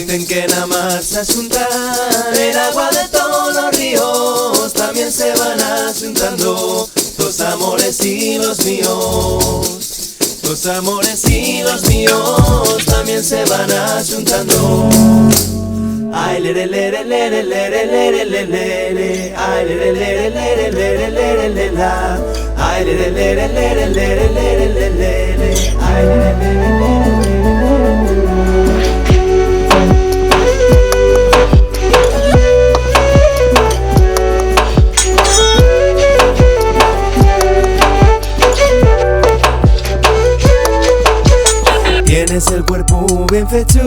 Dicen que en la mar se junta el agua de todos los ríos, también se van juntando los amores y los míos. Los amores y los míos también se van juntando. Ay, lere, lere, lere, lere, lere, lere, lere. Ay, lere, lere, lere, lere, lere, lere, la. Ay, lere, lere, lere, lere, lere, lere, lere. Ay, lere, lere, lere, lere. Tienes el cuerpo bien fecho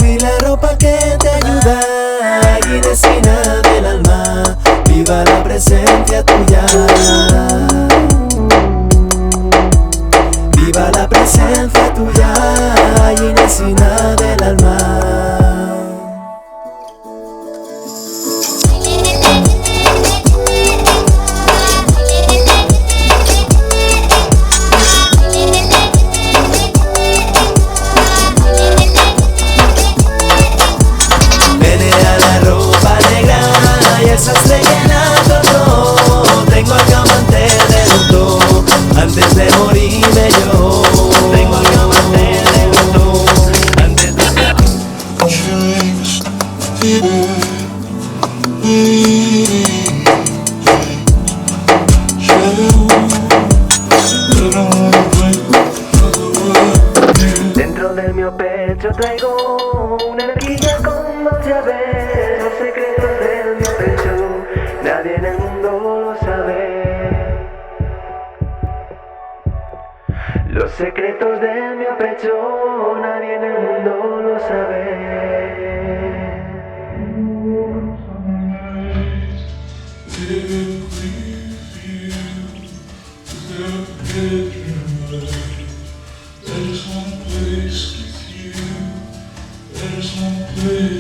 y la ropa que te ayuda, guinesina del alma, viva la presencia tuya. Viva la presencia tuya, guinesina del alma. Antes de morirme yo, tengo que amarte de luto. Antes de dentro de mi pecho traigo una energía con dos llaves. Los secretos de mi pecho, nadie en el mundo lo sabe. Los secretos de mi pecho, nadie en el mundo lo sabe. There's one place with you, there's one place.